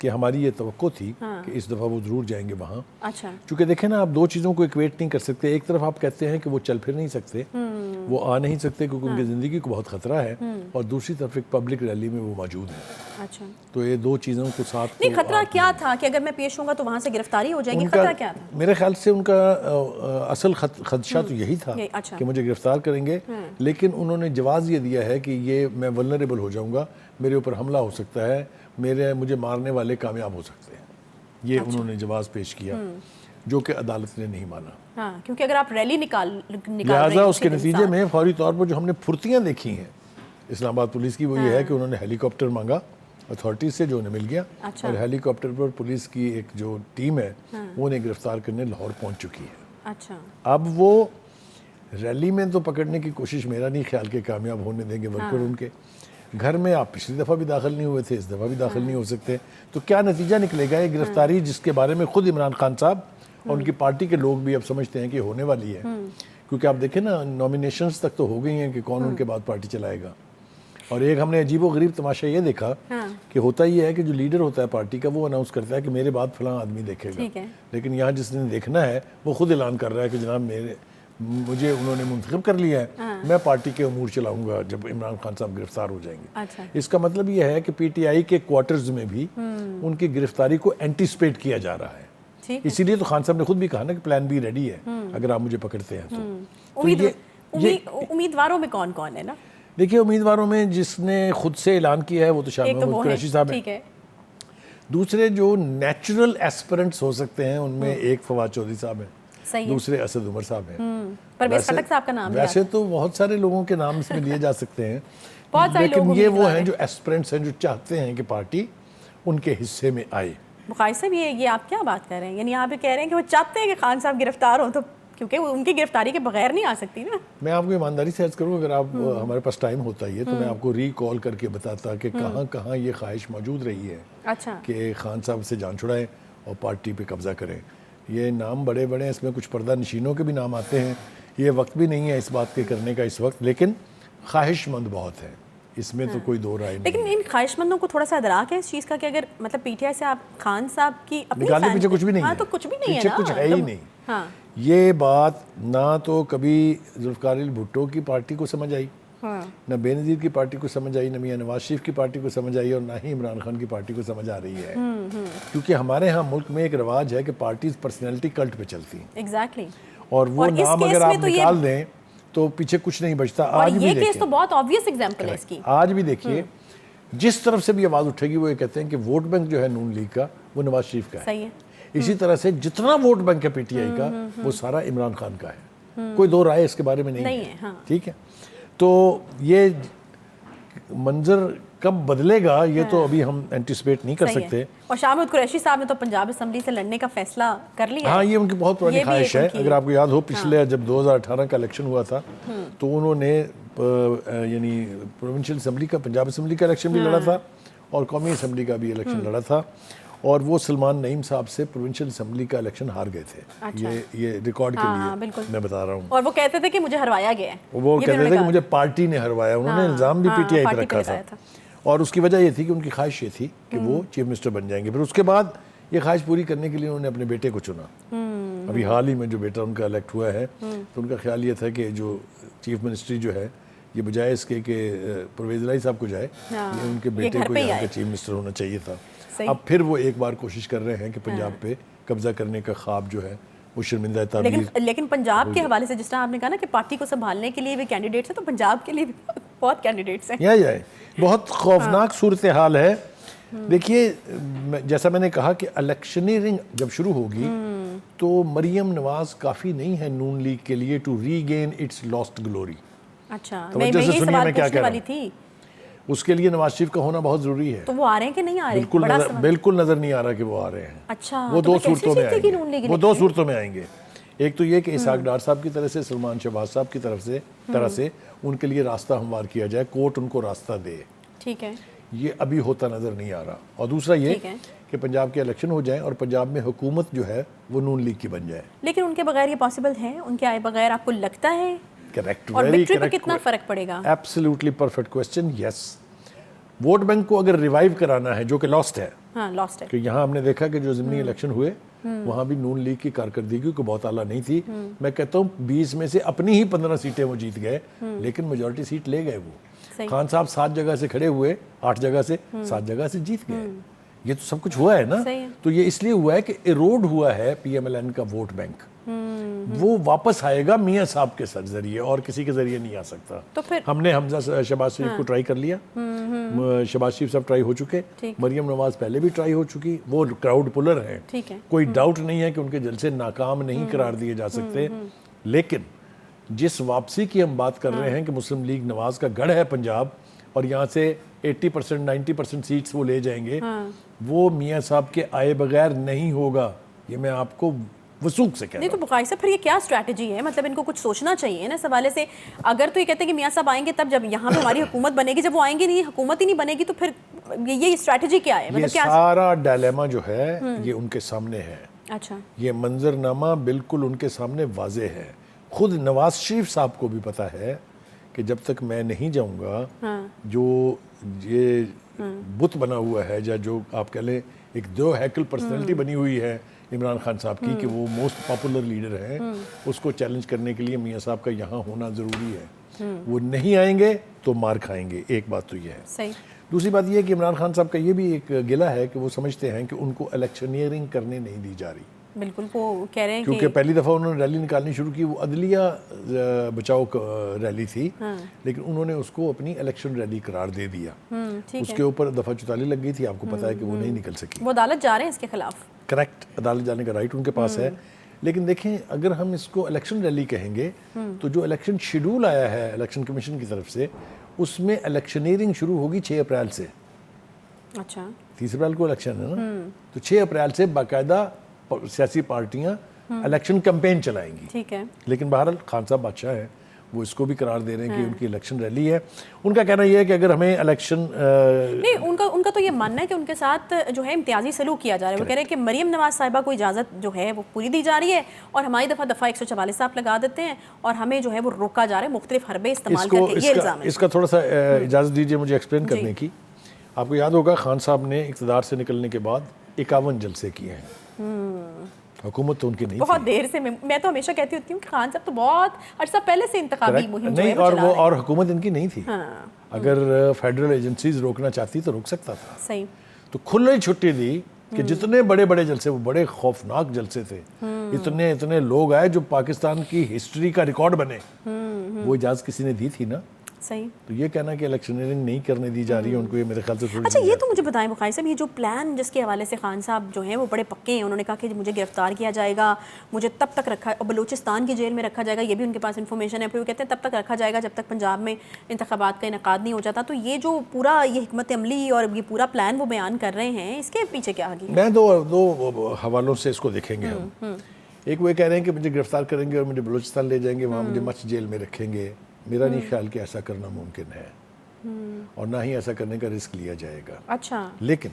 کہ ہماری یہ توقع تھی کہ اس دفعہ وہ ضرور جائیں گے وہاں. اچھا چونکہ دیکھیں نا، آپ دو چیزوں کو ایکویٹ نہیں کر سکتے. ایک طرف آپ کہتے ہیں کہ وہ چل پھر نہیں سکتے، وہ آ نہیں سکتے کیونکہ ان کی زندگی کو بہت خطرہ ہے، اور دوسری طرف ایک پبلک ریلی میں وہ موجود ہیں. اچھا تو یہ دو چیزوں کو ساتھ نہیں، خطرہ کیا تھا کہ اگر میں پیش ہوں گا تو وہاں سے گرفتاری ہو جائے گی؟ خطرہ کیا تھا؟ میرے خیال سے ان کا اصل خدشہ تو یہی تھا اچھا کہ مجھے گرفتار کریں گے، لیکن انہوں نے جواز یہ دیا ہے کہ یہ میں ولنریبل ہو جاؤں گا، میرے اوپر حملہ ہو سکتا ہے، مجھے مارنے والے کامیاب ہو سکتے ہیں. یہ انہوں نے جواز پیش کیا جو کہ عدالت نے نہیں مانا. ہاں، کیونکہ اگر آپ ریلی نکال لہٰذا اس کے نتیجے میں فوری طور پر جو ہم نے پھرتیاں دیکھی ہیں اسلام آباد پولیس کی، وہ یہ ہے کہ انہوں نے ہیلی کاپٹر مانگا اتھارٹیز سے، جو انہیں مل گیا، اور ہیلی کاپٹر پر پولیس کی ایک جو ٹیم ہے وہ انہیں گرفتار کرنے لاہور پہنچ چکی ہے. اچھا اب وہ ریلی میں تو پکڑنے کی کوشش میرا نہیں خیال کہ کامیاب ہونے دیں گے ورکر ان کے. گھر میں آپ پچھلی دفعہ بھی داخل نہیں ہوئے تھے، اس دفعہ بھی داخل نہیں ہو سکتے. تو کیا نتیجہ نکلے گا؟ یہ گرفتاری جس کے بارے میں خود عمران خان صاحب اور ان کی پارٹی کے لوگ بھی اب سمجھتے ہیں کہ ہونے والی ہے، کیونکہ آپ دیکھیں نا نامینیشنز تک تو ہو گئی ہیں کہ کون ان کے بعد پارٹی چلائے گا. اور ایک ہم نے عجیب و غریب تماشا یہ دیکھا کہ ہوتا یہ ہے کہ جو لیڈر ہوتا ہے پارٹی کا وہ اناؤنس کرتا ہے کہ میرے بعد فلاں آدمی دیکھے گا، لیکن یہاں جس نے دیکھنا ہے وہ خود اعلان کر رہا ہے کہ جناب مجھے انہوں نے منتخب کر لیا ہے، میں پارٹی کے امور چلاؤں گا جب عمران خان صاحب گرفتار ہو جائیں گے. اس کا مطلب یہ ہے کہ پی ٹی آئی کے کوارٹرز میں بھی ان کی گرفتاری کو اینٹیسپیٹ کیا جا رہا ہے. اسی لیے تو خان صاحب نے خود بھی کہا نا کہ پلان بی ریڈی ہے اگر آپ مجھے پکڑتے ہیں تو. امیدواروں میں کون کون ہے نا؟ دیکھیے امیدواروں میں جس نے خود سے اعلان کیا ہے وہ تو شاہ محمود قریشی صاحب ہیں. دوسرے جو نیچرل ایسپرنٹس ہو سکتے ہیں ان میں ایک فواد چودھری صاحب ہیں، دوسرے اسد عمر صاحب ہیں. پرویز خٹک صاحب کا نام ویسے تو بہت سارے لوگوں کے نام اس میں لیے جا سکتے ہیں، لیکن یہ وہ ہیں جو ایسپرنٹس ہیں جو چاہتے ہیں کہ پارٹی ان کے حصے میں آئے. بخاری صاحب یہ آپ کیا بات کر رہے ہیں؟ یعنی آپ یہ کہہ رہے ہیں کہ وہ چاہتے ہیں کہ خان صاحب گرفتار ہوں، تو کیونکہ وہ ان کی گرفتاری کے بغیر نہیں آ سکتی نا. میں آپ کو ایمانداری سے عرض کروں، اگر آپ ہمارے پاس ٹائم ہوتا ہی ہے تو میں آپ کو ری کال کر کے بتاتا کہ کہاں کہاں یہ خواہش موجود رہی ہے کہ خان صاحب سے جان چھڑائیں اور پارٹی پہ قبضہ کریں. یہ نام بڑے بڑے ہیں، اس میں کچھ پردہ نشینوں کے بھی نام آتے ہیں. یہ وقت بھی نہیں ہے اس بات کے کرنے کا اس وقت، لیکن خواہش مند بہت ہے، اس میں تو کوئی دو رائے نہیں. لیکن ان خواہش مندوں کو تھوڑا سا ادراک ہے اس چیز کا کہ اگر مطلب پی ٹی آئی سے آپ خان صاحب کی نکالنے پیچھے کچھ بھی نہیں ہے، تو کچھ بھی نہیں ہے، پیچھے کچھ ہے ہی نہیں. یہ بات نہ تو کبھی ذوالفقار علی بھٹو کی پارٹی کو سمجھ آئی، نہ بے نظیر کی پارٹی کو سمجھ آئی، نہ میاں نواز شریف کی پارٹی کو سمجھ آئی، اور نہ ہی عمران خان کی پارٹی کو سمجھ آ رہی ہے. کیونکہ ہمارے ہاں ملک میں ایک رواج ہے کہ پارٹیز پرسنالٹی کلٹ پہ چلتی ہیں. ایگزیکٹلی. اور وہ نام اگر آپ نکال دیں تو پیچھے کچھ نہیں بچتا. آج بھی یہ کیس تو بہت آبویس ایگزامپل ہے اس کی. آج بھی دیکھیے جس طرف سے بھی آواز اٹھے گی وہ یہ کہتے ہیں کہ ووٹ بینک جو ہے نون لیگ کا وہ نواز شریف کا ہے. صحیح ہے. اسی طرح سے جتنا ووٹ بینک ہے پی ٹی آئی کا وہ سارا عمران خان کا ہے. کوئی دو رائے اس کے بارے میں نہیں ہے. ٹھیک ہے، تو یہ منظر کب بدلے گا یہ تو ابھی ہم اینٹیسپیٹ نہیں کر سکتے. اور شاہ محمود قریشی صاحب نے تو پنجاب اسمبلی سے لڑنے کا فیصلہ کر لیا. ہاں، یہ ان کی بہت پرانی خواہش ہے. اگر آپ کو یاد ہو پچھلے جب 2018 کا الیکشن ہوا تھا تو انہوں نے یعنی پروونشل اسمبلی کا، پنجاب اسمبلی کا الیکشن بھی لڑا تھا اور قومی اسمبلی کا بھی الیکشن لڑا تھا، اور وہ سلمان نعیم صاحب سے پروونشل اسمبلی کا الیکشن ہار گئے تھے. یہ ریکارڈ کے لیے میں بتا رہا ہوں. اور وہ کہتے تھے کہ مجھے ہروایا گیا ہے. وہ کہتے تھے کہ مجھے پارٹی نے ہروایا. انہوں نے الزام بھی پی ٹی آئی پہ رکھا تھا، اور اس کی وجہ یہ تھی کہ ان کی خواہش یہ تھی کہ وہ چیف منسٹر بن جائیں گے. پھر اس کے بعد یہ خواہش پوری کرنے کے لیے انہوں نے اپنے بیٹے کو چنا. ابھی حال ہی میں جو بیٹا ان کا الیکٹ ہوا ہے تو ان کا خیال یہ تھا کہ جو چیف منسٹری جو ہے یہ بجائے اس کے کہ پرویز الہی صاحب کو جائے، یہ ان کے بیٹے کو یہاں کا چیف منسٹر ہونا چاہیے تھا. اب پھر وہ ایک بار کوشش کر رہے ہیں کہ پنجاب پہ قبضہ کرنے کا خواب جو ہے وہ شرمندہ تعبیر. لیکن پنجاب کے حوالے سے جس طرح آپ نے کہا نا کہ پارٹی کو سنبھالنے کے لیے بھی کینڈیڈیٹس ہیں، تو پنجاب کے لیے بھی بہت کینڈیڈیٹس ہیں. بہت خوفناک صورتحال ہے. دیکھیے جیسا میں نے کہا کہ الیکشنیئرنگ جب شروع ہوگی تو مریم نواز کافی نہیں ہے نون لیگ کے لیے to regain its last glory. اچھا، میں یہی سوال پوچھنے والی تھی. اس کے لیے نواز شریف کا ہونا بہت ضروری ہے. تو وہ آ رہے ہیں کہ نہیں آ رہے؟ بالکل نظر نہیں آ رہا کہ وہ آ رہے ہیں. اچھا، وہ دو صورتوں میں آئیں گے. وہ دو صورتوں میں آئیں گے. ایک تو یہ کہ اسحاق ڈار صاحب کی طرف سے، سلمان شہباز صاحب کی طرف سے ان کے لیے راستہ ہموار کیا جائے، کورٹ ان کو راستہ دے. ٹھیک ہے، یہ ابھی ہوتا نظر نہیں آ رہا. اور دوسرا یہ کہ پنجاب کے الیکشن ہو جائیں اور پنجاب میں حکومت جو ہے وہ نون لیگ کی بن جائے. لیکن ان کے بغیر یہ پاسبل ہے؟ ان کے آئے بغیر آپ کو لگتا ہے؟ کریکٹ. اور وکٹری پہ کتنا فرق پڑے گا؟ Absolutely perfect question. Yes, vote bank کو اگر ریوائیو کرانا ہے جو کہ لاسٹ ہے ہاں لاسٹ ہے کہ یہاں ہم نے دیکھا کہ جو ضمنی الیکشن ہوئے وہاں بھی نون لیگ کی کارکردگی کو بہت اعلیٰ نہیں تھی. میں کہتا ہوں 20 میں سے اپنی ہی 15 سیٹیں وہ جیت گئے, لیکن میجورٹی سیٹ لے گئے وہ. خان صاحب 7 جگہ سے کھڑے ہوئے, 8 جگہ سے 7 جگہ سے جیت گئے. یہ تو سب کچھ ہوا ہے نا. تو یہ اس لیے ہوا ہے کہ ایروڈ ہوا ہے پی ایم ایل این کا ووٹ بینک. وہ واپس آئے گا میاں صاحب کے ذریعے, اور کسی کے ذریعے نہیں آ سکتا. تو پھر ہم نے حمزہ شہباز شریف کو ٹرائی کر لیا, شہباز شریف صاحب ٹرائی ہو چکے, مریم نواز پہلے بھی ٹرائی ہو چکی, وہ کراؤڈ پلر ہیں, کوئی ڈاؤٹ نہیں ہے کہ ان کے جلسے ناکام نہیں قرار دیے جا سکتے. لیکن جس واپسی کی ہم بات کر رہے ہیں کہ مسلم لیگ نواز کا گڑھ ہے پنجاب, اور یہاں سے 80% 90% سیٹس وہ لے جائیں گے, وہ میاں صاحب کے آئے بغیر نہیں ہوگا. یہ میں آپ کو وثوق سے کہہ رہا ہوں. نہیں تو بخاری صاحب پھر یہ کیا اسٹریٹجی ہے؟ مطلب ان کو کچھ سوچنا چاہیے نا اس حوالے سے. اگر تو یہ کہتے ہیں کہ میاں صاحب آئیں گے تب جب یہاں پہ ہماری حکومت بنے گی, جب وہ آئیں گے نہیں, حکومت ہی نہیں بنے گی, تو پھر یہ اسٹریٹجی کیا ہے؟ یہ سارا ڈائلیما جو ہے یہ ان کے سامنے ہے. اچھا, یہ منظرنامہ بالکل ان کے سامنے واضح ہے. خود نواز شریف صاحب کو بھی پتا ہے کہ جب تک میں نہیں جاؤں گا, جو یہ بت بنا ہوا ہے, یا جو آپ کہہ لیں ایک دو ہیکل پرسنالٹی بنی ہوئی ہے عمران خان صاحب کی کہ وہ موسٹ پاپولر لیڈر ہیں, اس کو چیلنج کرنے کے لیے میاں صاحب کا یہاں ہونا ضروری ہے. وہ نہیں آئیں گے تو مار کھائیں گے. ایک بات تو یہ ہے. صحیح. دوسری بات یہ ہے کہ عمران خان صاحب کا یہ بھی ایک گلہ ہے کہ وہ سمجھتے ہیں کہ ان کو الیکشنیئرنگ کرنے نہیں دی جا رہی. بالکل, وہ کہہ رہے ہیں کیونکہ پہلی دفعہ انہوں نے ریلی نکالنی شروع کی, وہ عدلیہ بچاؤ ریلی تھی, لیکن انہوں نے اس کو اپنی الیکشن ریلی قرار دے دیا. اس کے اوپر دفعہ 44 لگ گئی تھی, آپ کو پتا ہے کہ وہ نہیں نکل سکی. وہ عدالت جا رہے ہیں اس کے خلاف. کریکٹ, عدالت جانے کا رائٹ ان کے پاس ہے. لیکن دیکھیں, اگر ہم اس کو الیکشن ریلی کہیں گے تو جو الیکشن شیڈول آیا ہے الیکشن کمیشن کی طرف سے, اس میں الیکشنیئرنگ شروع ہوگی 6 اپریل سے. اچھا, 30 اپریل کو الیکشن ہے نا, تو 6 اپریل سے باقاعدہ سیاسی پارٹیاں الیکشن کمپین چلائیں گی. ٹھیک ہے. لیکن بہرحال خان صاحب بادشاہ ہیں, وہ اس کو بھی قرار دے رہے ہیں کہ ان کی الیکشن ریلی ہے. ان کا کہنا یہ ہے کہ اگر ہمیں الیکشن نہیں, ان کا تو یہ ماننا ہے کہ ان کے ساتھ جو ہے امتیازی سلوک کیا جا رہا ہے. وہ کہہ رہے ہیں کہ مریم نواز صاحبہ کو اجازت جو ہے وہ پوری دی جا رہی ہے, اور ہماری دفعہ 144 آپ لگا دیتے ہیں, اور ہمیں جو ہے وہ روکا جا رہا ہے مختلف حربے استعمال کر کے. یہ الزام ہے. اس کا تھوڑا سا اجازت دیجیے مجھے ایکسپلین کرنے کی. آپ کو یاد ہوگا خان صاحب نے اقتدار سے نکلنے کے بعد 51 جلسے کیے ہیں. حکومت تو ان کی نہیں تھی. بہت دیر سے. میں تو ہمیشہ کہتی ہوتی ہوں کہ خان صاحب تو بہت عرصہ پہلے سے انتخابی مہم جو ہے وہ چلا رہے ہیں. اور حکومت ان کی نہیں تھی. اگر فیڈرل ایجنسیز روکنا چاہتی تو روک سکتا تھا. صحیح. تو کھلی چھٹی دی کہ جتنے بڑے بڑے جلسے, وہ بڑے خوفناک جلسے تھے, اتنے لوگ آئے جو پاکستان کی ہسٹری کا ریکارڈ بنے, وہ اجازت کسی نے دی تھی نا. صحیح. تو یہ کہنا کہ الیکشنیئرنگ نہیں کرنے دی جا رہی ہے ان کو, یہ میرے خیال سے تھوڑی. اچھا, یہ تو مجھے بتائیں بخاری صاحب, یہ جو پلان جس کے حوالے سے خان صاحب جو ہیں وہ بڑے پکے ہیں, انہوں نے کہا کہ مجھے گرفتار کیا جائے گا, مجھے تب تک رکھا, اور بلوچستان کی جیل میں رکھا جائے گا, یہ بھی ان کے پاس انفارمیشن ہے. پھر وہ کہتے ہیں تب تک رکھا جائے گا جب تک پنجاب میں انتخابات کا انعقاد نہیں ہو جاتا. تو یہ جو پورا یہ حکمت عملی اور یہ پورا پلان وہ بیان کر رہے ہیں, اس کے پیچھے کیا حقیقت؟ میں دو حوالوں سے اس کو دیکھیں گے ہم. ایک وہ کہہ رہے ہیں کہ مجھے گرفتار کریں گے اور مجھے بلوچستان لے جائیں گے, وہاں مجھے مچھ جیل میں رکھیں گے. میرا نہیں خیال کہ ایسا کرنا ممکن ہے, اور نہ ہی ایسا کرنے کا رسک لیا جائے گا. اچھا. لیکن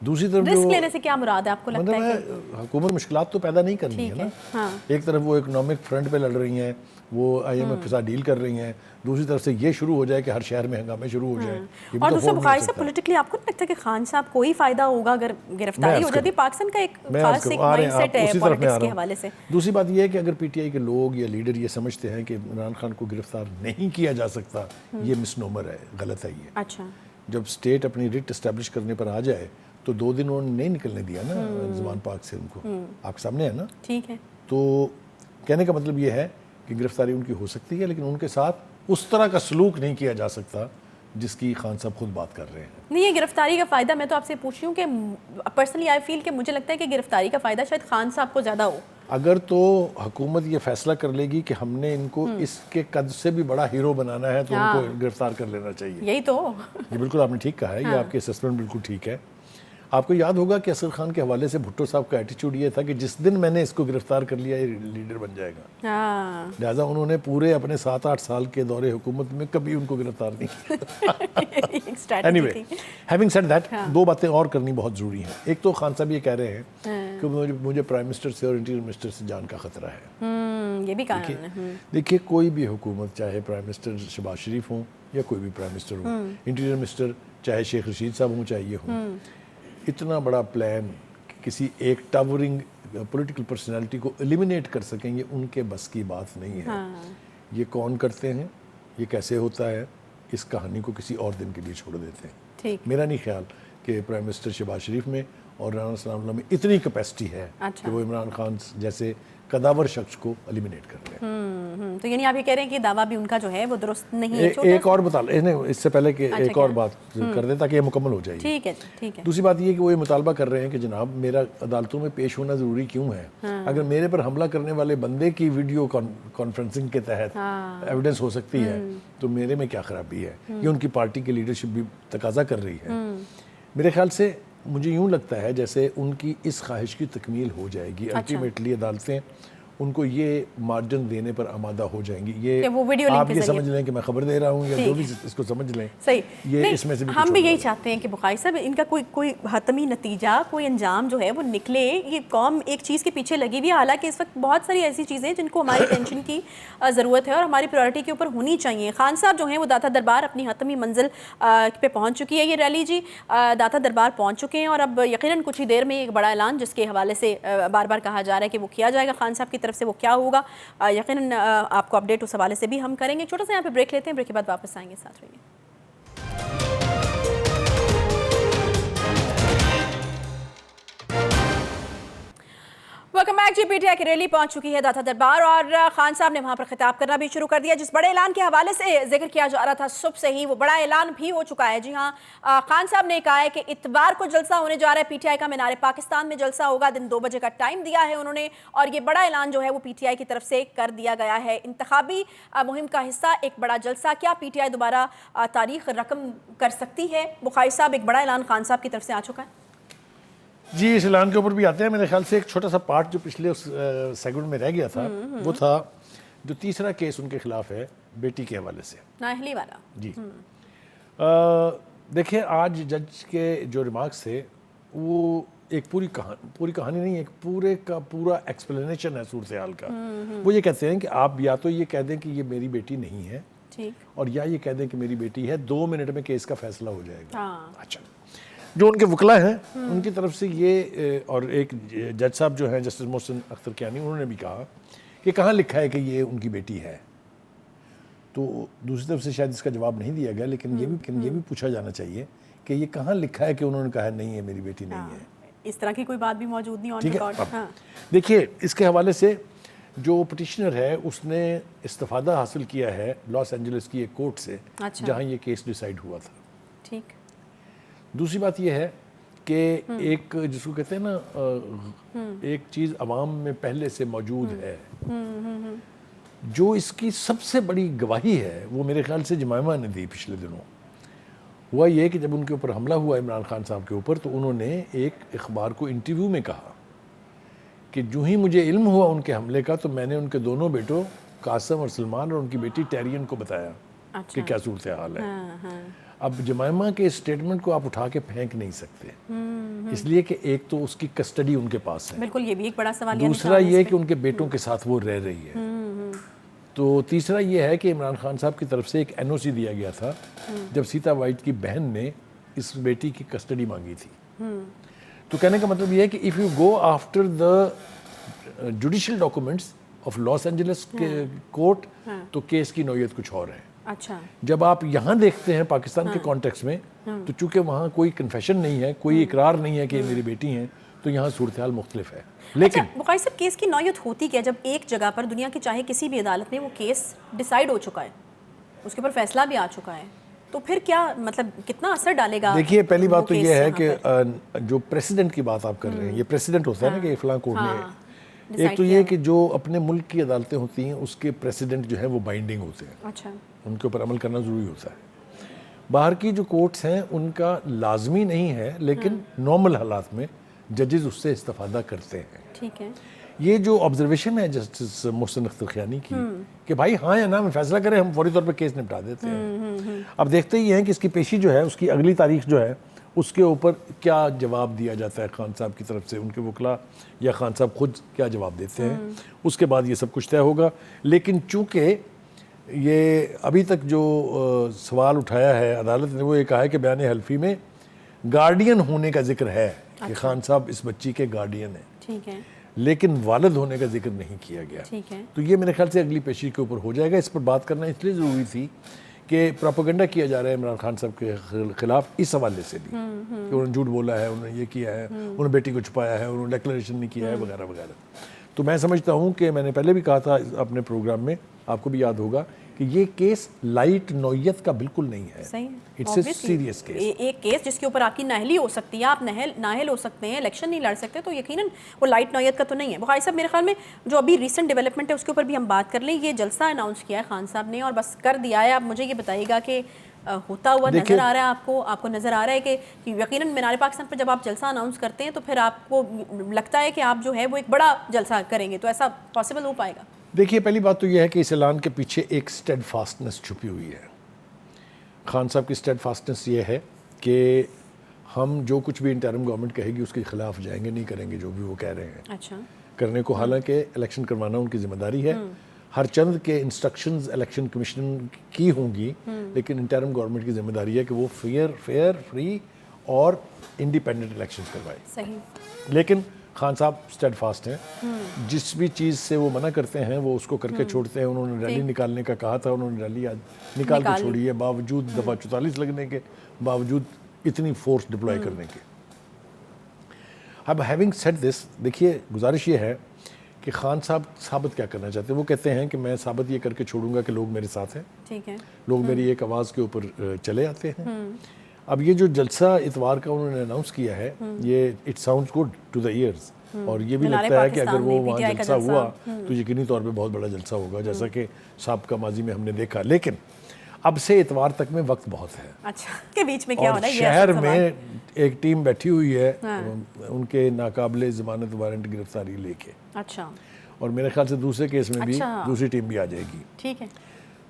دوسری طرف رسک لینے سے کیا مراد ہے آپ کو لگتا ہے؟ حکومت مشکلات تو پیدا نہیں کرنی ہے نا. ایک طرف وہ اکنامک فرنٹ پہ لڑ رہی ہیں, وہ آئی ایم ایف کے ساتھ ڈیل کر رہی ہیں, دوسری طرف سے یہ شروع ہو جائے کہ ہر شہر میں ہنگامے شروع ہو جائیں. اور دوسرا بخاری صاحب, پولیٹیکلی آپ کو نہیں لگتا کہ خان صاحب کو ہی فائدہ ہوگا اگر گرفتاری ہو جاتی؟ پاکستان کا ایک خاص ایک مائنڈ سیٹ ہے پالیٹکس کے حوالے سے. دوسری بات یہ ہے کہ اگر پی ٹی آئی کے لوگ یا لیڈر یہ سمجھتے ہیں کہ عمران خان کو گرفتار نہیں کیا جا سکتا, یہ مس نومر ہے, غلط ہے یہ. اچھا. جب اسٹیٹ اپنی ریٹ اسٹیبلش کرنے پر آ جائے تو 2 دن انہوں نے نہیں نکلنے دیا نا زمان پاک سے, ان کو آپ کے سامنے ہے نا. ٹھیک ہے. تو کہنے کا مطلب یہ ہے کہ گرفتاری ان کی ہو سکتی ہے, لیکن ان کے ساتھ اس طرح کا سلوک نہیں کیا جا سکتا جس کی خان صاحب خود بات کر رہے ہیں. نہیں, یہ گرفتاری کا فائدہ میں تو آپ سے پوچھ رہی ہوں کہ پرسنلی آئی فیل کہ مجھے لگتا ہے کہ گرفتاری کا فائدہ شاید خان صاحب کو زیادہ ہو. اگر تو حکومت یہ فیصلہ کر لے گی کہ ہم نے ان کو اس کے قد سے بھی بڑا ہیرو بنانا ہے تو ان کو گرفتار کر لینا چاہیے. یہی تو. یہ بالکل آپ نے ٹھیک کہا ہے, یہ آپ کی اسسمنٹ بالکل ٹھیک ہے. آپ کو یاد ہوگا کہ اصغر خان کے حوالے سے بھٹو صاحب کا ایٹیچیوڈ یہ تھا کہ جس دن میں نے اس کو گرفتار کر لیا یہ لیڈر بن جائے گا. لہٰذا انہوں نے پورے اپنے 7-8 سال کے دور حکومت میں کبھی ان کو گرفتار نہیں کیا. Any way, having said that, 2 باتیں اور کرنی بہت ضروری ہیں. ایک تو خان صاحب یہ کہہ رہے ہیں کہ مجھے پرائم منسٹر سے اور انٹیریئر منسٹر سے جان کا خطرہ ہے. یہ بھی کہا انہوں نے. دیکھیے, کوئی بھی حکومت, چاہے پرائم منسٹر شہباز شریف ہوں یا کوئی بھی پرائم منسٹر ہو, انٹیریئر منسٹر چاہے شیخ رشید صاحب ہوں چاہے یہ ہوں, اتنا بڑا پلان کسی ایک ٹاورنگ پولیٹیکل پرسنالٹی کو ایلیمینیٹ کر سکیں یہ ان کے بس کی بات نہیں ہے. یہ کون کرتے ہیں, یہ کیسے ہوتا ہے, اس کہانی کو کسی اور دن کے لیے چھوڑ دیتے ہیں. میرا نہیں خیال کہ پرائم منسٹر شہباز شریف میں اور رانا ثناء اللہ میں اتنی کیپیسٹی ہے کہ وہ عمران خان جیسے قداور شخص کو ایلیمینیٹ کر رہے ہیں. تو یعنی آپ یہ کہہ رہے ہیں کہ دعویٰ بھی ان کا جو ہے وہ درست نہیں ہے. ایک اور بتا اس سے پہلے کہ ایک اور بات کر دیں تاکہ یہ مکمل ہو جائے. ٹھیک ہے ٹھیک ہے. دوسری بات یہ کہ وہ یہ مطالبہ کر رہے ہیں کہ جناب میرا عدالتوں میں پیش ہونا ضروری کیوں ہے؟ اگر میرے پر حملہ کرنے والے بندے کی ویڈیو کانفرنسنگ کے تحت ایویڈنس ہو سکتی ہے تو میرے میں کیا خرابی ہے؟ یہ ان کی پارٹی کی لیڈرشپ بھی تقاضا کر رہی ہے. میرے خیال سے مجھے یوں لگتا ہے جیسے ان کی اس خواہش کی تکمیل ہو جائے گی. الٹیمیٹلی عدالتیں ان کو یہ مارجن دینے پر آمادہ ہو جائیں گی. یہ آپ یہ سمجھ لیں کہ میں خبر دے رہا ہوں یا جو بھی اس کو سمجھ لیں. یہ اس میں سے ہم بھی یہی چاہتے ہیں کہ بخاری صاحب ان کا کوئی حتمی نتیجہ, کوئی انجام جو ہے وہ نکلے. یہ قوم ایک چیز کے پیچھے لگی ہوئی ہے, حالانکہ اس وقت بہت ساری ایسی چیزیں جن کو ہماری ٹینشن کی ضرورت ہے اور ہماری پرائورٹی کے اوپر ہونی چاہیے. خان صاحب جو ہیں وہ داتا دربار اپنی حتمی منزل پہ پہنچ چکی ہے یہ ریلی جی. داتا دربار پہنچ چکے ہیں اور اب یقیناً کچھ ہی دیر میں ایک بڑا اعلان جس کے حوالے سے بار بار کہا جا رہا ہے کہ وہ کیا جائے گا خان صاحب کی طرف سے, وہ کیا ہوگا یقیناً آپ کو اپڈیٹ اس حوالے سے بھی ہم کریں گے. چھوٹا سا یہاں پہ بریک لیتے ہیں, بریک کے بعد واپس آئیں گے, ساتھ رہیے. ویلکم بیک جی. پی ٹی آئی کی ریلی پہنچ چکی ہے داتا دربار اور خان صاحب نے وہاں پر خطاب کرنا بھی شروع کر دیا. جس بڑے اعلان کے حوالے سے ذکر کیا جا رہا تھا صبح سے ہی, وہ بڑا اعلان بھی ہو چکا ہے. جی ہاں, خان صاحب نے کہا ہے کہ اتوار کو جلسہ ہونے جا رہا ہے پی ٹی آئی کا, مینار پاکستان میں جلسہ ہوگا, دن 2 بجے کا ٹائم دیا ہے انہوں نے, اور یہ بڑا اعلان جو ہے وہ پی ٹی آئی کی طرف سے کر دیا گیا ہے. انتخابی مہم کا حصہ ایک بڑا جلسہ, کیا پی ٹی آئی دوبارہ تاریخ رقم کر سکتی ہے؟ بخاری صاحب ایک بڑا اعلان خان صاحب کی طرف سے آ چکا ہے. جی اس اعلان کے اوپر بھی آتے ہیں. میرے خیال سے ایک چھوٹا سا پارٹ جو پچھلے اس سیگمنٹ میں رہ گیا تھا وہ تھا جو تیسرا کیس ان کے خلاف ہے بیٹی کے حوالے سے, نااہلی والا. جی دیکھیں آج جج کے جو ریمارکس تھے وہ ایک پوری کہانی نہیں, ایک پورے کا پورا ایکسپلینیشن ہے صورتحال کا. وہ یہ کہتے ہیں کہ آپ یا تو یہ کہہ دیں کہ یہ میری بیٹی نہیں ہے اور یا یہ کہہ دیں کہ میری بیٹی ہے, 2 منٹ میں کیس کا فیصلہ ہو جائے گا. اچھا, جو ان کے وکلا ہیں ان کی طرف سے یہ, اور ایک جج صاحب جو ہیں جسٹس محسن اختر کیانی, انہوں نے بھی کہا کہ کہاں لکھا ہے کہ یہ ان کی بیٹی ہے. تو دوسری طرف سے شاید اس کا جواب نہیں دیا گیا, لیکن یہ بھی پوچھا جانا چاہیے کہ یہ کہاں لکھا ہے کہ انہوں نے کہا نہیں ہے میری بیٹی نہیں ہے. اس طرح کی کوئی بات بھی موجود نہیں. ٹھیک ہے, دیکھیے اس کے حوالے سے جو پٹیشنر ہے اس نے استفادہ حاصل کیا ہے لاس اینجلس کی ایک کورٹ سے جہاں یہ کیس ڈیسائیڈ ہوا تھا. ٹھیک. دوسری بات یہ ہے کہ ایک جس کو کہتے ہیں نا ایک چیز عوام میں پہلے سے موجود ہے, جو اس کی سب سے بڑی گواہی ہے وہ میرے خیال سے جمائمہ نے دی پچھلے دنوں. ہوا یہ کہ جب ان کے اوپر حملہ ہوا عمران خان صاحب کے اوپر تو انہوں نے ایک اخبار کو انٹرویو میں کہا کہ جو ہی مجھے علم ہوا ان کے حملے کا تو میں نے ان کے دونوں بیٹوں قاسم اور سلمان اور ان کی بیٹی ٹیرین کو بتایا کہ کیا صورتحال ہے. اب جمائمہ کے اسٹیٹمنٹ کو آپ اٹھا کے پھینک نہیں سکتے, اس لیے کہ ایک تو اس کی کسٹڈی ان کے پاس ہے, بالکل یہ بھی ایک بڑا سوال ہے. دوسرا یہ کہ ان کے بیٹوں کے ساتھ وہ رہ رہی ہے. تو تیسرا یہ ہے کہ عمران خان صاحب کی طرف سے ایک این او سی دیا گیا تھا جب سیتا وائٹ کی بہن نے اس بیٹی کی کسٹڈی مانگی تھی. تو کہنے کا مطلب یہ ہے کہ if you go after the judicial documents of Los Angeles court تو کیس کی نوعیت کچھ اور ہے. اچھا, جب آپ یہاں دیکھتے ہیں پاکستان کے کانٹیکس میں تو چونکہ وہاں کوئی کنفیشن نہیں ہے, کوئی اقرار نہیں ہے کہ یہ میری بیٹی ہیں, تو یہاں صورتحال مختلف ہے. لیکن بخاری صاحب کیس کی نوعیت ہوتی کیا جب ایک جگہ پر دنیا کی چاہے کسی بھی عدالت میں وہ کیس ڈیسائیڈ ہو چکا ہے, اس کے اوپر فیصلہ بھی آ چکا ہے, تو پھر کیا مطلب کتنا اثر ڈالے گا؟ دیکھیے پہلی بات تو یہ ہے کہ جو پریسیڈنٹ کی بات آپ کر رہے ہیں, یہ پریسیڈنٹ ہوتا ہے نا کہ فلاں کورٹ نے, ایک تو یہ کہ جو اپنے ملک کی عدالتیں ہوتی ہیں اس کے پریسیڈنٹ جو ہیں وہ بائنڈنگ ہوتے ہیں. اچھا, ان کے اوپر عمل کرنا ضروری ہوتا ہے. باہر کی جو کورٹس ہیں ان کا لازمی نہیں ہے, لیکن نارمل حالات میں ججز اس سے استفادہ کرتے ہیں. ٹھیک ہے. یہ جو آبزرویشن ہے جسٹس محسن اختر کیانی کی کہ بھائی ہاں یا نہ میں فیصلہ کریں, ہم فوری طور پہ کیس نپٹا دیتے ہیں. اب دیکھتے ہی ہیں کہ اس کی پیشی جو ہے اس کی اگلی تاریخ جو ہے اس کے اوپر کیا جواب دیا جاتا ہے خان صاحب کی طرف سے, ان کے وکلا یا خان صاحب خود کیا جواب دیتے ہیں. اس کے بعد یہ سب کچھ طے ہوگا. لیکن چونکہ یہ ابھی تک جو سوال اٹھایا ہے عدالت نے وہ یہ کہا ہے کہ بیان حلفی میں گارڈین ہونے کا ذکر ہے, کہ خان صاحب اس بچی کے گارڈین ہیں، ٹھیک ہے، لیکن والد ہونے کا ذکر نہیں کیا گیا. ٹھیک ہے. تو یہ میرے خیال سے اگلی پیشی کے اوپر ہو جائے گا. اس پر بات کرنا اس لیے ضروری تھی کہ پروپیگنڈا کیا جا رہا ہے عمران خان صاحب کے خلاف اس حوالے سے بھی کہ انہوں نے جھوٹ بولا ہے، انہوں نے یہ کیا ہے، انہوں نے بیٹی کو چھپایا ہے، انہوں نے ڈیکلریشن نہیں کیا ہے وغیرہ وغیرہ. تو میں سمجھتا ہوں کہ میں نے پہلے بھی کہا تھا اپنے پروگرام میں، آپ کو بھی یاد ہوگا کہ یہ کیس لائٹ نوعیت کا بالکل نہیں ہے. صحیح ہے، اٹس اے سیریس کیس. ایک کیس جس کے اوپر آپ کی نااہلی ہو سکتی ہے، آپ نااہل ہو سکتے ہیں، الیکشن نہیں لڑ سکتے، تو یقیناً وہ لائٹ نوعیت کا تو نہیں ہے. بخاری صاحب میرے خیال میں جو ابھی ریسنٹ ڈیولپمنٹ ہے اس کے اوپر بھی ہم بات کر لیں. یہ جلسہ اناؤنس کیا ہے خان صاحب نے اور بس کر دیا ہے. اب مجھے یہ بتائیے گا کہ ہوتا ہوا نظر آ رہا ہے آپ کو نظر آ رہا ہے کہ یقیناً مینار پاکستان پر جب آپ جلسہ اناؤنس کرتے ہیں تو پھر آپ کو لگتا ہے کہ آپ جو ہے وہ ایک بڑا جلسہ کریں گے، تو ایسا پاسبل ہو پائے گا؟ دیکھیے، پہلی بات تو یہ ہے کہ اس اعلان کے پیچھے ایک اسٹیڈ فاسٹنس چھپی ہوئی ہے. خان صاحب کی اسٹیڈ فاسٹنس یہ ہے کہ ہم جو کچھ بھی انٹرم گورنمنٹ کہے گی اس کے خلاف جائیں گے، نہیں کریں گے جو بھی وہ کہہ رہے ہیں. اچھا. کرنے کو حالانکہ الیکشن کروانا ان کی ذمہ داری ہے، ہر چند کے انسٹرکشنز الیکشن کمیشن کی ہوں گی، لیکن انٹرم گورنمنٹ کی ذمہ داری ہے کہ وہ فیئر فری اور انڈیپینڈنٹ الیکشن کروائے. صحیح. لیکن خان صاحب اسٹیڈ فاسٹ ہیں، جس بھی چیز سے وہ منع کرتے ہیں وہ اس کو کر کے چھوڑتے ہیں. انہوں نے ریلی نکالنے کا کہا تھا، انہوں نے ریلی آج نکال کے چھوڑی ہے، باوجود دفعہ 44 لگنے کے باوجود اتنی فورس ڈپلوائے کرنے کے. اب ہیونگ سیڈ دس، دیکھیے گزارش یہ ہے کہ خان صاحب ثابت کیا کرنا چاہتے ہیں. وہ کہتے ہیں کہ میں ثابت یہ کر کے چھوڑوں گا کہ لوگ میرے ساتھ ہیں، ٹھیک ہے، لوگ میری ایک آواز کے اوپر چلے آتے ہیں. اب یہ جو جلسہ اتوار کا انہوں نے اناؤنس کیا ہے، یہ it sounds good to the ears, اور یہ بھی لگتا ہے کہ اگر وہ وہاں جلسہ ہوا تو یقینی طور پہ بہت بڑا جلسہ ہوگا، جیسا کہ سابقہ ماضی میں ہم نے دیکھا. لیکن اب سے اتوار تک میں وقت بہت ہے. اچھا، کے بیچ میں کیا ہونا ہے؟ شہر میں ایک ٹیم بیٹھی ہوئی ہے ان کے ناقابل ضمانت وارنٹ گرفتاری لے کے. اچھا. اور میرے خیال سے دوسرے کیس میں بھی دوسری ٹیم بھی آ جائے گی. ٹھیک ہے.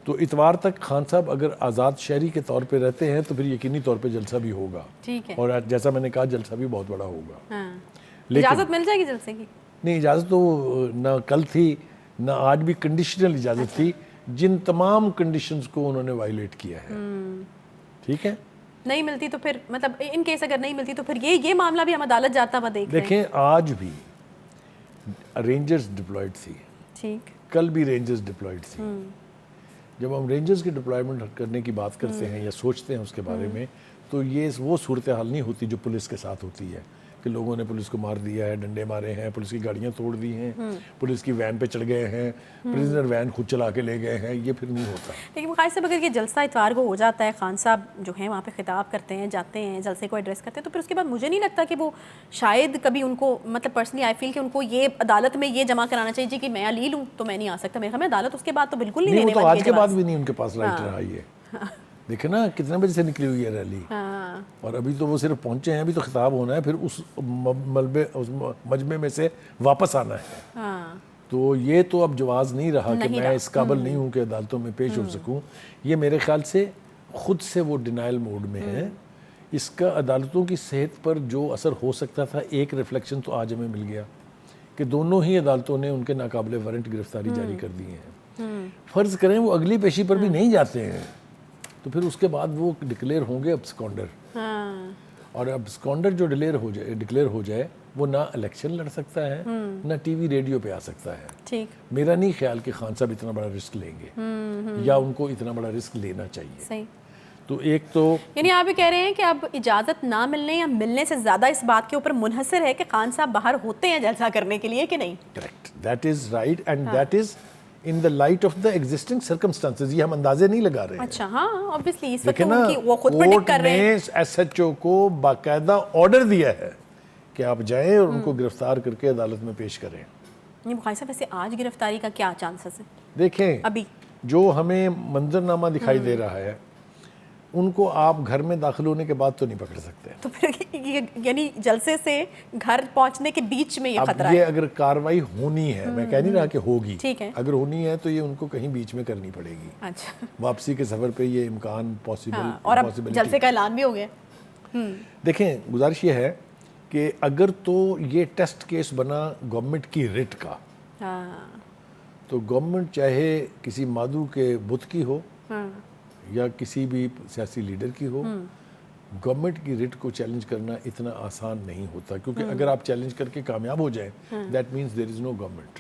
تو اتوار تک خان صاحب اگر آزاد شہری کے طور پہ رہتے ہیں تو پھر یقینی طور پہ جلسہ بھی ہوگا. ٹھیک ہے. اور جیسا میں نے کہا جلسہ بھی بہت بڑا ہوگا. اجازت مل جائے گی جلسے کی؟ نہیں، اجازت تو نہ کل تھی نہ آج بھی کنڈیشنل اجازت تھی، جن تمام کنڈیشنز کو انہوں نے وائلیٹ کیا ہے. ٹھیک ہے، نہیں ملتی تو پھر مطلب ان کیس اگر نہیں ملتی تو پھر یہ معاملہ بھی ہم عدالت جاتا ہوا دیکھ رہے ہیں. دیکھیں آج بھی رینجرز ڈپلائڈ تھی، ٹھیک، کل بھی رینجرز ڈپلائڈ تھی. جب ہم رینجرز کی ڈپلائمنٹ کرنے کی بات کرتے ہیں یا سوچتے ہیں اس کے بارے میں، تو یہ وہ صورتحال نہیں ہوتی جو پولیس کے ساتھ ہوتی ہے کہ لوگوں نے پولیس کو مار دیا ہے، ڈنڈے مارے ہیں، پولیس کی گاڑیاں توڑ دی ہیں، پولیس کی وین پہ چڑھ گئے ہیں، پریزنر وین خود چلا کے لے گئے ہیں. یہ پھر نہیں ہوتا. لیکن بخاری صاحب اگر یہ جلسہ اتوار کو ہو جاتا ہے، خان صاحب جو ہیں وہاں پہ خطاب کرتے ہیں، جاتے ہیں، جلسے کو ایڈریس کرتے ہیں، تو پھر اس کے بعد مجھے نہیں لگتا کہ وہ شاید کبھی ان کو مطلب پرسنلی آئی فیل کہ ان کو یہ عدالت میں یہ جمع کرانا چاہیے جی کہ میں علیل ہوں تو میں نہیں آ سکتا. میرے خیال میں عدالت اس کے بعد تو بالکل نہیں لینے والی ہے. آج کے بعد بھی نہیں ان کے پاس رائٹ ہاں. رہا. یہ دیکھیں نا کتنے بجے سے نکلی ہوئی ہے ریلی، اور ابھی تو وہ صرف پہنچے ہیں، ابھی تو خطاب ہونا ہے، پھر اس ملبے اس مجمع میں سے واپس آنا ہے. تو یہ تو اب جواز نہیں رہا کہ میں اس قابل نہیں ہوں کہ عدالتوں میں پیش ہو سکوں. یہ میرے خیال سے خود سے وہ ڈینائل موڈ میں ہے. اس کا عدالتوں کی صحت پر جو اثر ہو سکتا تھا، ایک ریفلیکشن تو آج ہمیں مل گیا کہ دونوں ہی عدالتوں نے ان کے ناقابل وارنٹ گرفتاری جاری کر دی ہیں. فرض کریں وہ اگلی پیشی پر بھی نہیں جاتے ہیں تو پھر اس کے بعد وہ ڈکلیئر ہوں گے ابسکانڈر. اور ابسکانڈر جو ڈکلیئر ہو جائے وہ نہ الیکشن لڑ سکتا ہے نہ ٹی وی ریڈیو پہ آ سکتا ہے. ٹھیک، میرا نہیں خیال کہ خان صاحب اتنا بڑا رسک لیں گے یا ان کو اتنا بڑا رسک لینا چاہیے. صحیح. تو ایک تو یعنی آپ یہ کہہ رہے ہیں کہ اب اجازت نہ ملنے یا ملنے سے زیادہ اس بات کے اوپر منحصر ہے کہ خان صاحب باہر ہوتے ہیں جلسہ کرنے کے لیے کہ نہیں. Correct, that is right and that is in the light of the existing circumstances. یہ ہم اندازے نہیں لگا رہے ہیں. اچھا، ہاں obviously اس وقت ان کی وہ خود پریڈکٹ کر رہے ہیں. کورٹ نے ایس ایچ او کو باقاعدہ آرڈر دیا ہے کہ آپ جائیں اور ان کو گرفتار کر کے عدالت میں پیش کریں. یہ بخاری صاحب ویسے آج گرفتاری کا کیا چانسز ہے؟ دیکھیں ابھی جو ہمیں منظرنامہ دکھائی دے رہا ہے ان کو آپ گھر میں داخل ہونے کے بعد تو نہیں پکڑ سکتے. تو پھر یعنی جلسے سے گھر پہنچنے کے بیچ میں یہ خطرہ ہے. یہ اگر کاروائی ہونی ہے، میں کہہ نہیں رہا کہ ہوگی، ٹھیک ہے، اگر ہونی ہے تو یہ ان کو کہیں بیچ میں کرنی پڑے گی. اچھا، واپسی کے سفر پہ یہ امکان پاسبل. اور اب جلسے کا اعلان بھی ہو گیا. دیکھیں گزارش یہ ہے کہ اگر تو یہ ٹیسٹ کیس بنا گورنمنٹ کی ریٹ کا تو گورنمنٹ چاہے کسی مادو کے بت کی ہو یا کسی بھی سیاسی لیڈر کی ہو، گورنمنٹ کی ریٹ کو چیلنج کرنا اتنا آسان نہیں ہوتا, کیونکہ اگر آپ چیلنج کر کے کامیاب ہو جائیں that means there is no government.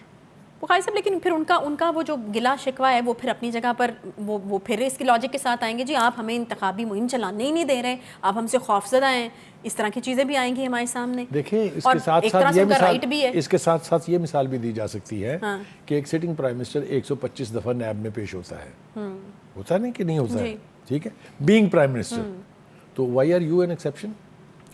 Bukhari صاحب لیکن پھر ان کا وہ جو گلا شکوہ ہے وہ پھر اپنی جگہ پر وہ پھر اس کی لاجک کے ساتھ آئیں گے, جی آپ ہمیں انتخابی مہم چلانے ہی نہیں دے رہے, آپ ہم سے خوفزدہ ہیں, اس طرح کی چیزیں بھی آئیں گی ہمارے سامنے. دیکھیں اس کے ساتھ ساتھ یہ مثال بھی دی جا سکتی ہے کہ ایک سٹنگ پرائم منسٹر 125 دفعہ نیب میں پیش ہوتا ہے نہیں کہ نہیں ہوتا ہے, ٹھیک ہے, بینگ پرائم منسٹر, تو why are you an exception?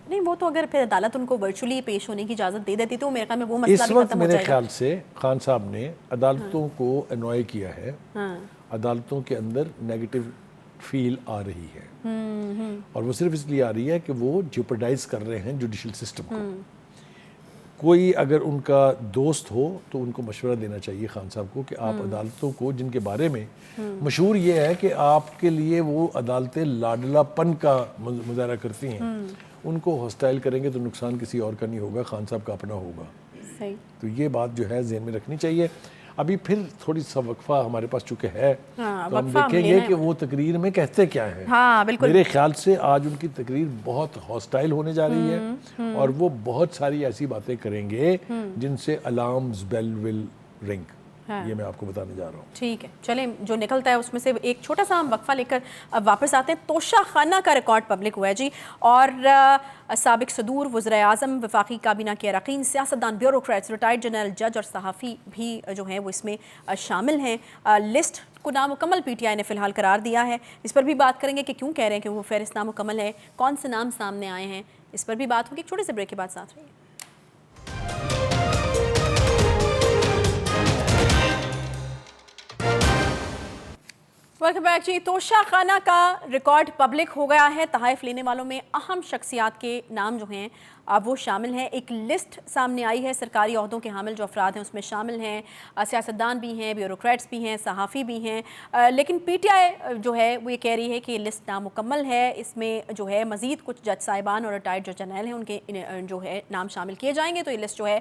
نہیں, وہ تو اگر پھر عدالت ان کو ورچولی پیش ہونے کی اجازت دے دیتی تو میرے خیال میں وہ مسئلہ بھی ختم ہو جائے گا. اس وقت میرے خیال سے خان صاحب نے عدالتوں کو انوائے کیا ہے, عدالتوں کے اندر نیگیٹو فیل آ رہی ہے, اور وہ صرف اس لیے آ رہی ہے کہ وہ جیوپرڈائز کر رہے ہیں جوڈیشل سسٹم کو. کوئی اگر ان کا دوست ہو تو ان کو مشورہ دینا چاہیے خان صاحب کو کہ آپ عدالتوں کو, جن کے بارے میں مشہور یہ ہے کہ آپ کے لیے وہ عدالتیں لاڈلا پن کا مظاہرہ کرتی ہیں, ان کو ہاسٹائل کریں گے تو نقصان کسی اور کا نہیں ہوگا, خان صاحب کا اپنا ہوگا. تو یہ بات جو ہے ذہن میں رکھنی چاہیے. ابھی پھر تھوڑی سا وقفہ ہمارے پاس چکے ہے, تو ہم دیکھیں گے کہ وہ تقریر میں کہتے کیا ہے. میرے خیال سے آج ان کی تقریر بہت ہاسٹائل ہونے جا رہی ہے, اور وہ بہت ساری ایسی باتیں کریں گے جن سے الارمز بیل ول رنگ, یہ میں آپ کو بتانے جا رہا ہوں. ٹھیک ہے, چلیں جو نکلتا ہے اس میں سے ایک چھوٹا سا ہم وقفہ لے کر اب واپس آتے ہیں. توشہ خانہ کا ریکارڈ پبلک ہوا ہے جی, اور سابق صدور, وزراء اعظم, وفاقی کابینہ کے اراکین, سیاستدان, بیوروکریٹس, ریٹائرڈ جنرل, جج اور صحافی بھی جو ہیں وہ اس میں شامل ہیں. لسٹ کو نامکمل پی ٹی آئی نے فی الحال قرار دیا ہے, اس پر بھی بات کریں گے کہ کیوں کہہ رہے ہیں کہ وہ فہرست نامکمل ہے, کون سے نام سامنے آئے ہیں, اس پر بھی بات ہوگی. ایک چھوٹے سے بریک کے بعد ساتھ رہیے. ویلکم بیک جی. توشہ خانہ کا ریکارڈ پبلک ہو گیا ہے. تحائف لینے والوں میں اہم شخصیات کے نام جو ہیں وہ شامل ہیں. ایک لسٹ سامنے آئی ہے, سرکاری عہدوں کے حامل جو افراد ہیں اس میں شامل ہیں, سیاستدان بھی ہیں, بیوروکریٹس بھی ہیں, صحافی بھی ہیں. لیکن پی ٹی آئی جو ہے وہ یہ کہہ رہی ہے کہ یہ لسٹ نامکمل ہے. اس میں جو ہے مزید کچھ جج صاحبان اور ریٹائرڈ جج جنرل ہیں, ان کے جو ہے نام شامل کیے جائیں گے, تو یہ لسٹ جو ہے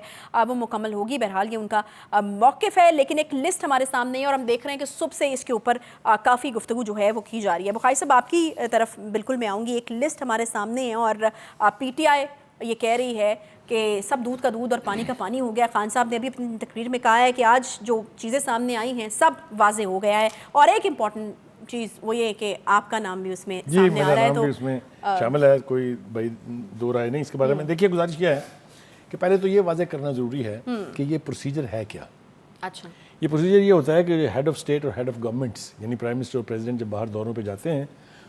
وہ مکمل ہوگی. بہرحال یہ ان کا موقف ہے, لیکن ایک لسٹ ہمارے سامنے ہے اور ہم دیکھ رہے ہیں کہ صبح سے اس کے اوپر کافی گفتگو جو ہے وہ کی جا رہی ہے. بخاری صاحب آپ کی طرف بالکل میں آؤں گی. ایک لسٹ ہمارے سامنے ہے اور پی ٹی آئی یہ کہہ رہی ہے کہ سب دودھ کا دودھ اور پانی کا پانی ہو گیا. خان صاحب نے ابھی اپنی تقریر میں کہا ہے کہ آج جو چیزیں سامنے آئی ہیں سب واضح ہو گیا ہے, اور ایک امپورٹنٹ چیز وہ یہ کہ آپ کا نام بھی اس میں سامنے آ رہا ہے, تو اس میں شامل ہے, کوئی بھائی دو رائے نہیں اس کے بارے میں. دیکھیے گزارش کیا ہے کہ پہلے تو یہ واضح کرنا ضروری ہے کہ یہ پروسیجر ہے کیا. اچھا, یہ پروسیجر یہ ہوتا ہے کہ ہیڈ آف اسٹیٹ اور ہیڈ آف گورنمنٹس یعنی پرائم منسٹر اور پریزیڈنٹ جب باہر دوروں پہ جاتے ہیں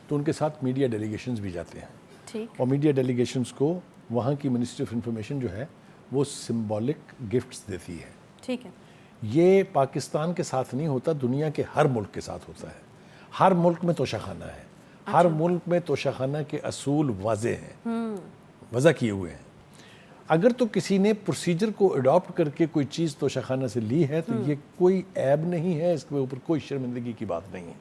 تو ان کے ساتھ میڈیا ڈیلیگیشنز بھی جاتے ہیں, اور میڈیا ڈیلیگیشنز کو وہاں کی منسٹری آف انفارمیشن جو ہے وہ سمبولک گفٹس دیتی ہے. ٹھیک ہے, یہ پاکستان کے ساتھ نہیں ہوتا, دنیا کے ہر ملک کے ساتھ ہوتا ہے. ہر ملک میں توشہ خانہ ہے, ہر ملک میں توشہ خانہ کے اصول واضح ہیں, وضع کیے ہوئے ہیں. اگر تو کسی نے پروسیجر کو اڈاپٹ کر کے کوئی چیز توشہ خانہ سے لی ہے تو یہ کوئی عیب نہیں ہے, اس کے اوپر کوئی شرمندگی کی بات نہیں ہے.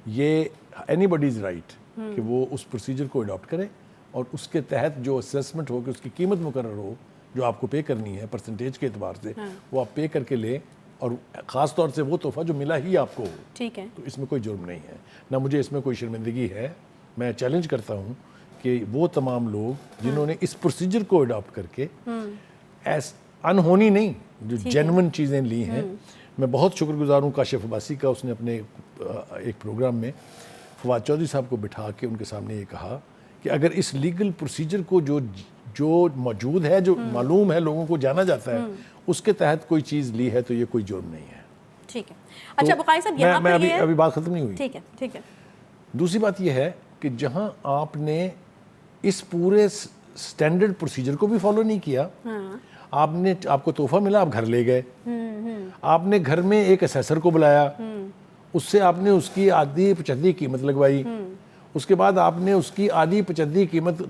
یہ اینی باڈیز رائٹ کہ وہ اس پروسیجر کو اڈاپٹ کرے اور اس کے تحت جو اسیسمنٹ ہو کہ اس کی قیمت مقرر ہو جو آپ کو پے کرنی ہے پرسنٹیج کے اعتبار سے, وہ آپ پے کر کے لیں, اور خاص طور سے وہ تحفہ جو ملا ہی آپ کو ہو. ٹھیک ہے, تو اس میں کوئی جرم نہیں ہے, نہ مجھے اس میں کوئی شرمندگی ہے. میں چیلنج کرتا ہوں کہ وہ تمام لوگ جنہوں نے اس پروسیجر کو اڈاپٹ کر کے انہونی نہیں جو جینون چیزیں لی ہیں, میں بہت شکر گزار ہوں کاشف عباسی کا. اس نے اپنے ایک پروگرام میں فواد چودھری صاحب کو بٹھا کے ان کے سامنے یہ کہا کہ اگر اس لیگل پروسیجر کو جو موجود ہے, جو معلوم ہے, لوگوں کو جانا جاتا ہے, اس کے تحت کوئی چیز لی ہے تو یہ کوئی جرم نہیں ہے. ٹھیک ہے. اچھا بخاری صاحب یہاں پر یہ ابھی بات ختم نہیں ہوئی. ٹھیک ہے, ٹھیک ہے. دوسری بات یہ ہے کہ جہاں آپ نے اس پورے سٹینڈرڈ پروسیجر کو بھی فالو نہیں کیا, آپ کو تحفہ ملا, آپ گھر لے گئے, آپ نے گھر میں ایک اسیسر کو بلایا, اس سے آپ نے اس کی آدھی 75 قیمت لگوائی, اس کے بعد آپ نے اس کی آدھی 75 قیمت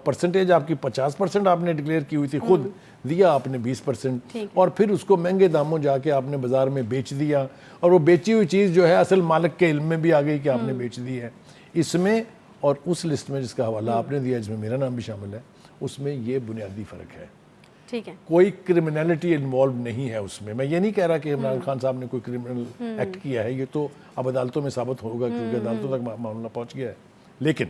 پرسنٹیج آپ کی 50% آپ نے ڈکلیئر کی ہوئی تھی, خود دیا آپ نے 20%, اور پھر اس کو مہنگے داموں جا کے آپ نے بازار میں بیچ دیا, اور وہ بیچی ہوئی چیز جو ہے اصل مالک کے علم میں بھی آ گئی کہ آپ نے بیچ دی ہے. اس میں اور اس لسٹ میں جس کا حوالہ آپ نے دیا جس میں میرا نام بھی شامل ہے, اس میں یہ بنیادی فرق ہے. ٹھیک ہے, کوئی کرمنلٹی انوالو نہیں ہے اس میں. میں یہ نہیں کہہ رہا کہ عمران خان صاحب نے کوئی کرمنل ایکٹ کیا ہے, یہ تو اب عدالتوں میں ثابت ہوگا کیونکہ عدالتوں تک معاملہ پہنچ گیا ہے. لیکن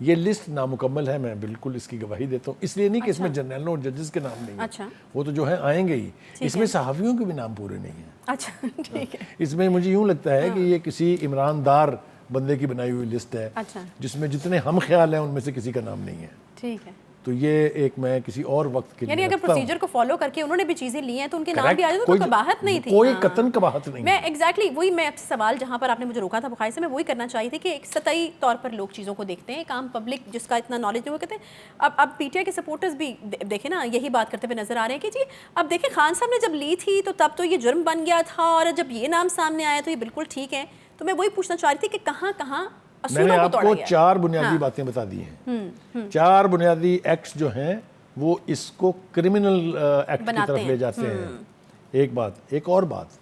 یہ لسٹ نامکمل ہے، میں بالکل اس کی گواہی دیتا ہوں، اس لیے نہیں کہ اس میں جنرلوں اور ججز کے نام نہیں ہیں، اچھا وہ تو جو ہیں آئیں گے ہی، اس میں صحافیوں کے بھی نام پورے نہیں ہیں. اچھا ٹھیک ہے. اس میں مجھے یوں لگتا ہے کہ یہ کسی عمران دار بندے کی بنائی ہوئی لسٹ ہے اچھا جس میں جتنے ہم خیال ہیں ان میں سے کسی کا نام نہیں ہے. ٹھیک ہے. تو یہ ایک میں کسی اور وقت کے لیے یعنی اگر رکھتا ہوں. پروسیجر کو فالو کر کے انہوں نے بھی چیزیں لی ہیں تو ان کے نام بھی آ جاتے، تو قباحت نہیں تھی. کوئی قطن قباحت نہیں. میں ایگزیکٹلی وہی میں آپ سے سوال جہاں پر آپ نے مجھے روکا تھا بخاری سے، میں وہی کرنا چاہی تھی کہ ایک سطحی طور پر لوگ چیزوں کو دیکھتے ہیں، ایک عام پبلک جس کا اتنا نالج نہیں، وہ کہتے ہیں اب پی ٹی آئی کے سپورٹرز بھی دیکھیں نا یہی بات کرتے ہوئے نظر آ رہے ہیں کہ جی اب دیکھیں خان صاحب نے جب لی تھی تو تب تو یہ جرم بن گیا تھا، اور جب یہ نام سامنے آیا تو یہ بالکل ٹھیک ہے. تو میں وہی پوچھنا چاہ رہی تھی کہ کہاں کہاں میں نے آپ کو 4 بنیادی باتیں بتا دی ہیں. 4 بنیادی ایکٹس جو ہیں وہ اس کو کرمنل ایکٹ کی طرف لے جاتے ہیں. ایک بات، ایک اور بات،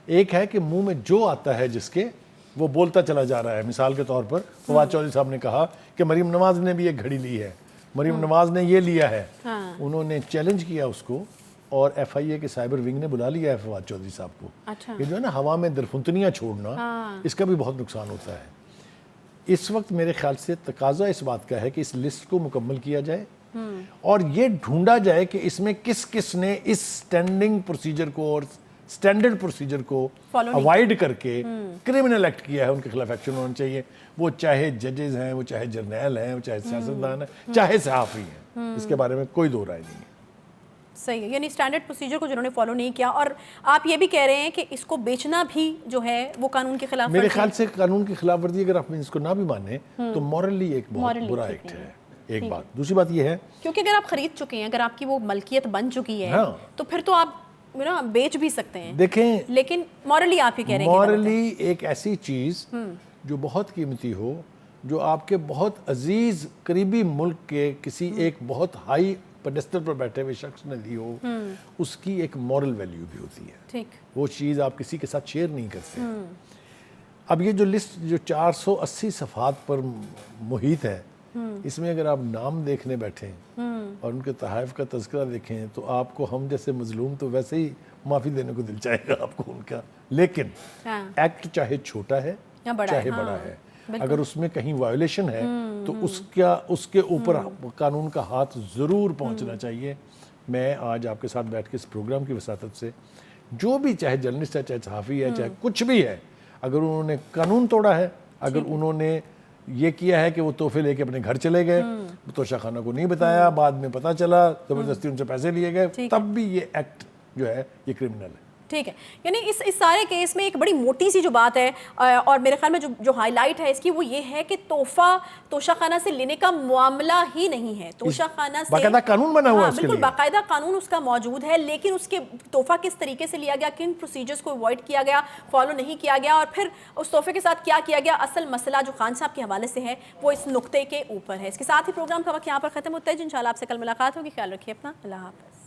ایک ہے کہ منہ میں جو آتا ہے جس کے وہ بولتا چلا جا رہا ہے. مثال کے طور پر فواد چودھری صاحب نے کہا کہ مریم نواز نے بھی ایک گھڑی لی ہے، مریم نواز نے یہ لیا ہے. انہوں نے چیلنج کیا اس کو اور ایف آئی اے کے سائبر ونگ نے بلا لیا ہے فواد چودھری صاحب کو. یہ جو ہے نا ہوا میں درفنتنیاں چھوڑنا، اس کا بھی بہت نقصان ہوتا ہے. اس وقت میرے خیال سے تقاضا اس بات کا ہے کہ اس لسٹ کو مکمل کیا جائے اور یہ ڈھونڈا جائے کہ اس میں کس کس نے اس سٹینڈنگ پروسیجر کو اور سٹینڈرڈ پروسیجر کو اوائڈ کر کے کرمنل ایکٹ کیا ہے. ان کے خلاف ایکشن ہونا چاہیے، وہ چاہے ججز ہیں، وہ چاہے جرنیل ہیں، وہ چاہے سیاستدان ہیں، چاہے صحافی ہیں. اس کے بارے میں کوئی دو رائے نہیں ہے. صحیح ہے. یعنی اسٹینڈرڈ پروسیجر کو جنہوں نے فالو نہیں کیا، اور آپ یہ بھی کہہ رہے ہیں کہ اس کو بیچنا بھی جو ہے وہ قانون کے خلاف. میرے خیال سے قانون کی خلاف ورزی اگر آپ اس کو نہ بھی مانیں تو مورلی ایک بہت برا ایکٹ ہے. ایک بات. دوسری بات یہ ہے کیونکہ اگر آپ خرید چکے ہیں، اگر آپ کی وہ ملکیت بن چکی ہے تو پھر تو آپ بیچ بھی سکتے ہیں. دیکھیں لیکن مورلی آپ ہی کہہ رہے ہیں مورلی ایک ایسی چیز جو بہت قیمتی ہو، جو آپ کے بہت عزیز قریبی ملک کے کسی ایک بہت ہائی پیڈسٹل پر بیٹھے ہوئے شخص نے دی ہو، اس کی ایک مورل ویلیو بھی ہوتی ہے. ٹھیک. وہ چیز آپ کسی کے ساتھ شیئر نہیں کرتے. اب یہ جو لسٹ جو 480 صفحات پر محیط ہے، اس میں اگر آپ نام دیکھنے بیٹھیں اور ان کے تحائف کا تذکرہ دیکھیں تو آپ کو ہم جیسے مظلوم تو ویسے ہی معافی دینے کو دل چاہے گا آپ کو ان کا. لیکن ایکٹ چاہے چھوٹا ہے چاہے بڑا ہے، اگر اس میں کہیں وائلیشن ہے تو اس کے اوپر قانون کا ہاتھ ضرور پہنچنا چاہیے. میں آج آپ کے ساتھ بیٹھ کے اس پروگرام کی وساطت سے جو بھی چاہے جرنلسٹ ہے، چاہے صحافی ہے، چاہے کچھ بھی ہے، اگر انہوں نے قانون توڑا ہے، اگر انہوں نے یہ کیا ہے کہ وہ تحفے لے کے اپنے گھر چلے گئے، توشہ خانہ کو نہیں بتایا، بعد میں پتہ چلا، زبردستی ان سے پیسے لیے گئے، تب بھی یہ ایکٹ جو ہے یہ کرمنل ہے. ٹھیک ہے. یعنی اس سارے کیس میں ایک بڑی موٹی سی جو بات ہے اور میرے خیال میں جو ہائی لائٹ ہے اس کی وہ یہ ہے کہ تحفہ توشہ خانہ سے لینے کا معاملہ ہی نہیں ہے. توشہ خانہ سے باقاعدہ قانون بنا ہوا ہے اس کے لیے، بالکل باقاعدہ قانون اس کا موجود ہے، لیکن اس کے تحفہ کس طریقے سے لیا گیا، کن پروسیجرز کو اوائڈ کیا گیا، فالو نہیں کیا گیا، اور پھر اس تحفے کے ساتھ کیا کیا گیا، اصل مسئلہ جو خان صاحب کے حوالے سے ہے وہ اس نقطے کے اوپر ہے. اس کے ساتھ ہی پروگرام کا وقت یہاں پر ختم ہوتا ہے. انشاءاللہ آپ سے کل ملاقات ہوگی. خیال رکھیے اپنا. اللہ حافظ.